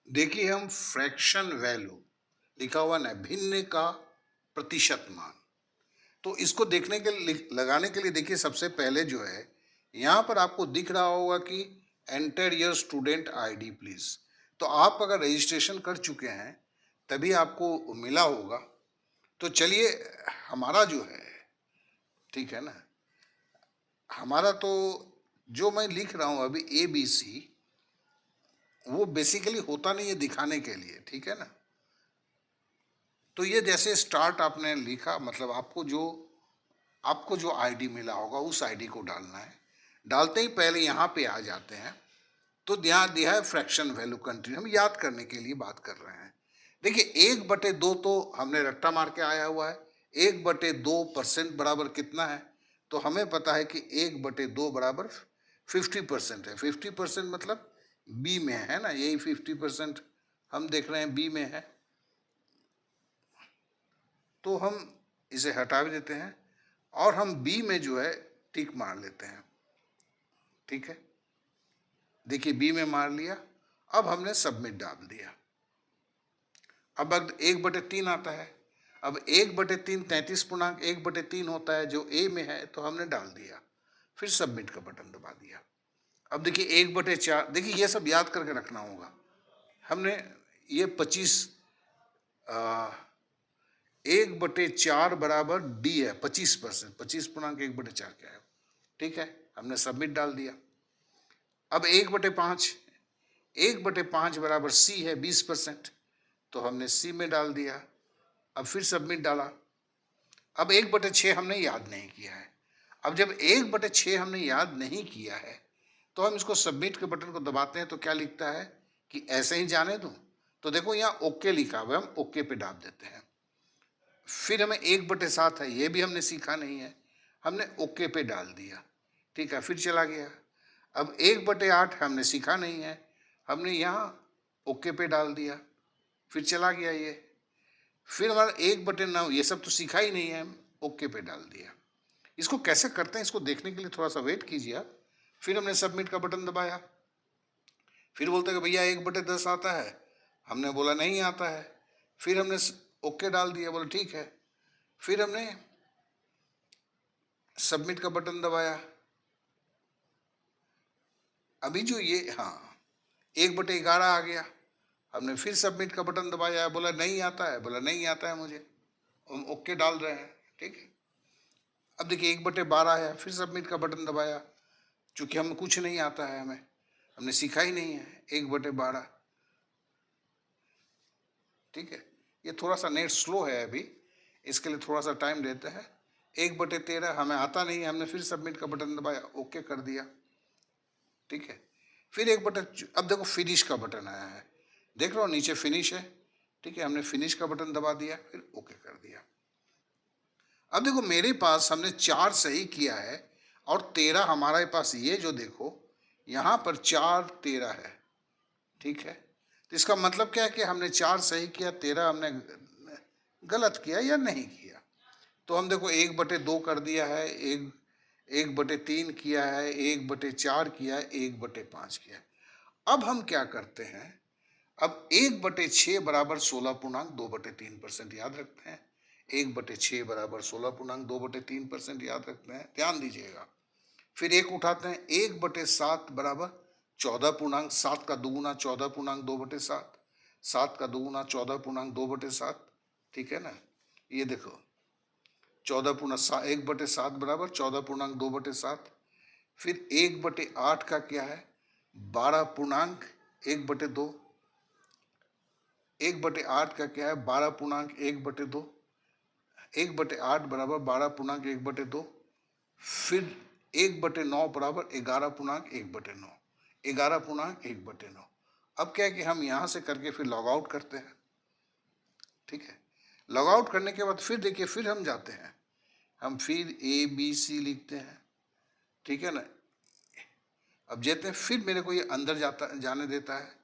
देखिए हम fraction value लिखा हुआ ना भिन्न का प्रतिशत मान, तो इसको देखने के लिए लगाने के लिए देखिए सबसे पहले जो है यहाँ पर आपको दिख रहा होगा कि enter your student ID please. तो आप अगर रजिस्ट्रेशन कर चुके हैं तभी आपको मिला होगा। तो चलिए हमारा जो है, ठीक है ना, हमारा तो जो मैं लिख रहा हूँ अभी ABC, वो बेसिकली होता नहीं है दिखाने के लिए, ठीक है ना। तो ये जैसे स्टार्ट आपने लिखा, मतलब आपको जो आईडी मिला होगा उस आईडी को डालना है। डालते ही पहले यहाँ पे आ जाते हैं तो ध्यान दिया है फ्रैक्शन वैल्यू कंटिन्यू, हम याद करने के लिए बात कर रहे हैं। देखिए 1/2 तो हमने रट्टा मार के आया हुआ है। 1/2% बराबर कितना है? तो हमें पता है कि 1/2 बराबर 50% है। 50% मतलब बी में है ना, यही 50% हम देख रहे हैं बी में है, तो हम इसे हटा भी देते हैं और हम बी में जो है टिक मार लेते हैं। ठीक है, देखिए बी में मार लिया। अब हमने सबमिट डाल दिया। अब 1/3 आता है। अब 1/3 33.1/3 होता है जो ए में है, तो हमने डाल दिया। फिर सबमिट का बटन दबा दिया। अब देखिए 1/4, देखिए ये सब याद करके रखना होगा। हमने ये 1/4 बराबर डी है, 25%। 25.1/4 क्या है? ठीक है, हमने सबमिट डाल दिया। अब 1/5, 1/5 बराबर सी है, 20%, तो हमने सी में डाल दिया। अब फिर सबमिट डाला। अब 1/6 हमने याद नहीं किया है। अब जब 1/6 हमने याद नहीं किया है तो हम इसको सबमिट के बटन को दबाते हैं तो क्या लिखता है कि ऐसे ही जाने दूं। तो देखो यहाँ ओके लिखा हुआ है, हम ओके पे डाल देते हैं। फिर हमें 1/7 है, ये भी हमने सीखा नहीं है, हमने ओके पे डाल दिया। ठीक है, फिर चला गया। अब 1/8 हमने सीखा नहीं है, हमने यहाँ ओके पे डाल दिया, फिर चला गया ये। फिर हमारा 1/9, ये सब तो सीखा ही नहीं है, हम ओके पे डाल दिया। इसको कैसे करते हैं इसको देखने के लिए थोड़ा सा वेट कीजिए आप। फिर हमने सबमिट का बटन दबाया। फिर बोलते हैं कि भैया 1/10 आता है, हमने बोला नहीं आता है। फिर हमने ओके डाल दिया, बोला ठीक है। फिर हमने सबमिट का बटन दबाया। अभी जो ये, हाँ, 1/11 आ गया। हमने फिर सबमिट का बटन दबाया, बोला नहीं आता है, बोला नहीं आता है मुझे, हम ओके डाल रहे हैं। ठीक है, अब देखिए 1/12 आया, फिर सबमिट का बटन दबाया। चूंकि हमें कुछ नहीं आता है, हमने सीखा ही नहीं है 1/12। ठीक है, ये थोड़ा सा नेट स्लो है अभी, इसके लिए थोड़ा सा टाइम देते हैं। 1/13 हमें आता नहीं है, हमने फिर सबमिट का बटन दबाया, ओके कर दिया। ठीक है, फिर अब देखो फिनिश का बटन आया है, देख रहे हो नीचे फिनिश है। ठीक है, हमने फिनिश का बटन दबा दिया, फिर ओके कर दिया। अब देखो मेरे पास हमने 4 सही किया है और 13 हमारे पास, ये जो देखो यहाँ पर 4 13 है। ठीक है, तो इसका मतलब क्या है कि हमने 4 सही किया, 13 हमने गलत किया या नहीं किया। तो हम देखो 1/2 कर दिया है, 1/3 किया है, 1/4 किया है, 1/5 किया है। अब हम क्या करते हैं, अब 1/6 बराबर 16.2/3% याद रखते हैं। 1/6 बराबर 16.2/3% याद रखते हैं, ध्यान दीजिएगा। फिर एक उठाते हैं, 1/7 बराबर 14.7 का दुगुना 14.2/7, 7 का दुगुना 14.2/7। ठीक है ना, ये देखो 1/7 बराबर 14.2/7। फिर 1/8 का क्या है, 12.1/2। 1/8 का क्या है, 12.1/2। 1/8 बराबर 12.1/2। फिर 1/9 बराबर 11.1/9। 11.1/9। अब क्या है कि हम यहाँ से करके फिर लॉग आउट करते हैं। ठीक है, लॉग आउट करने के बाद फिर देखिए, फिर हम जाते हैं, हम फिर ABC लिखते हैं। ठीक है ना, अब जाते हैं, फिर मेरे को ये अंदर जाने देता है।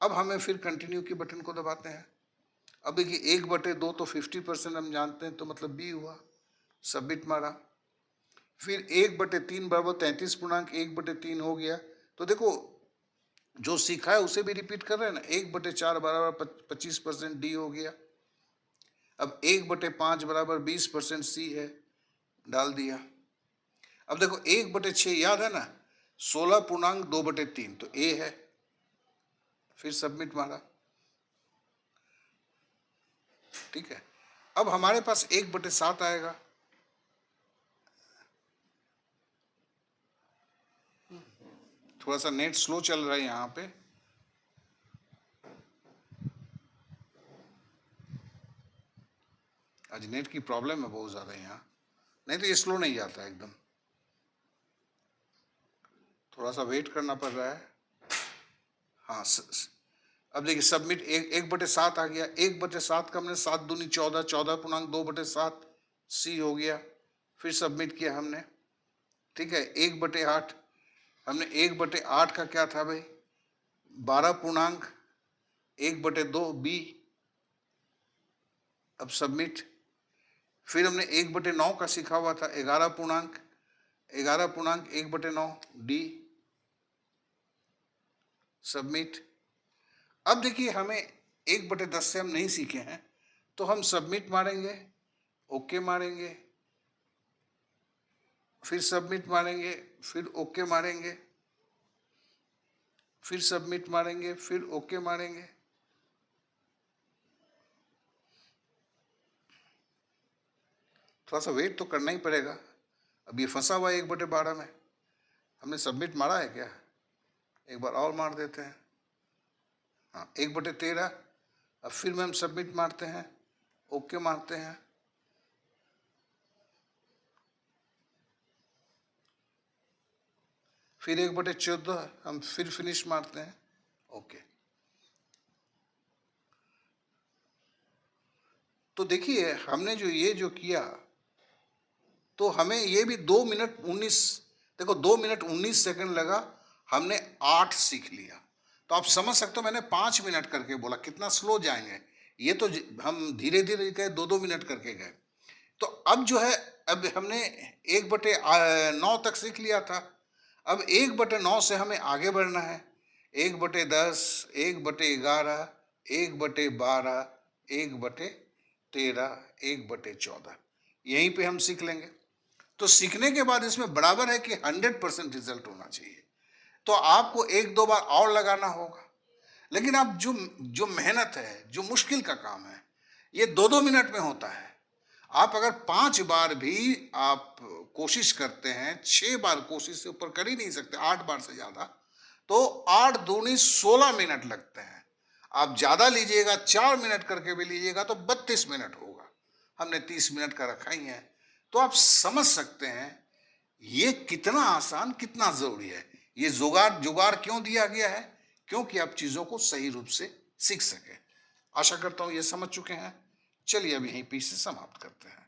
अब हमें फिर कंटिन्यू के बटन को दबाते हैं। अब देखिए 1/2 तो 50% हम जानते हैं, तो मतलब बी हुआ, सबमिट मारा। फिर 1/3 बराबर 33.1/3 हो गया। तो देखो जो सीखा है उसे भी रिपीट कर रहे हैं ना। 1/4 बराबर 25% डी हो गया। अब 1/5 बराबर 20% सी है, डाल दिया। अब देखो 1/6 याद है ना, 16.2/3 तो ए है। फिर सबमिट मारा, ठीक है। अब हमारे पास 1/7 आएगा। थोड़ा सा नेट स्लो चल रहा है यहाँ पे। आज नेट की प्रॉब्लम है बहुत ज़्यादा यहाँ, नहीं तो ये स्लो नहीं जाता है एकदम, थोड़ा सा वेट करना पड़ रहा है। हाँ अब देखिए सबमिट 1/7 आ गया। 1/7 का हमने 7 दूनी 14, 14.2/7 सी हो गया। फिर सबमिट किया हमने, ठीक है। 1/8 हमने 1/8 का क्या था भाई, 12.1/2 बी। अब सबमिट। फिर हमने 1/9 का सीखा हुआ था, 11.1/9 डी। सबमिट। अब देखिए हमें 1/10 से हम नहीं सीखे हैं, तो हम सबमिट मारेंगे, ओके मारेंगे, फिर सबमिट मारेंगे, फिर ओके मारेंगे, फिर सबमिट मारेंगे, फिर ओके मारेंगे। थोड़ा सा वेट तो करना ही पड़ेगा। अब ये फंसा हुआ है 1/12 में। हमने सबमिट मारा है क्या, एक बार और मार देते हैं। हाँ 1/13। अब फिर में हम सबमिट मारते हैं, ओके मारते हैं, फिर 1/14 हम फिर फिनिश मारते हैं, ओके। तो देखिए हमने जो ये जो किया, तो हमें ये भी 2 मिनट 19, देखो 2 मिनट 19 सेकंड लगा, हमने 8 सीख लिया। तो आप समझ सकते हो मैंने 5 मिनट करके बोला, कितना स्लो जाएंगे। ये तो हम धीरे धीरे गए, 2-2 मिनट करके गए। तो अब जो है, अब हमने 1/9 तक सीख लिया था। अब 1/9 से हमें आगे बढ़ना है। 1/10, 1/11, 1/12, 1/13, 1/14, यहीं पे हम सीख लेंगे। तो सीखने के बाद इसमें बराबर है कि 100% रिजल्ट होना चाहिए, तो आपको 1-2 बार और लगाना होगा। लेकिन आप जो जो मेहनत है, जो मुश्किल का काम है, ये 2-2 मिनट में होता है। आप अगर 5 बार भी आप कोशिश करते हैं, 6 बार कोशिश से ऊपर कर ही नहीं सकते, 8 बार से ज़्यादा, तो 8 दूनी 16 मिनट लगते हैं। आप ज़्यादा लीजिएगा, 4 मिनट करके भी लीजिएगा तो 32 मिनट होगा। हमने 30 मिनट का रखा ही है। तो आप समझ सकते हैं ये कितना आसान, कितना ज़रूरी है। ये जुगाड़ जुगाड़ क्यों दिया गया है, क्योंकि आप चीज़ों को सही रूप से सीख सकें। आशा करता हूँ ये समझ चुके हैं। चलिए अब यहीं पे इसे समाप्त करते हैं।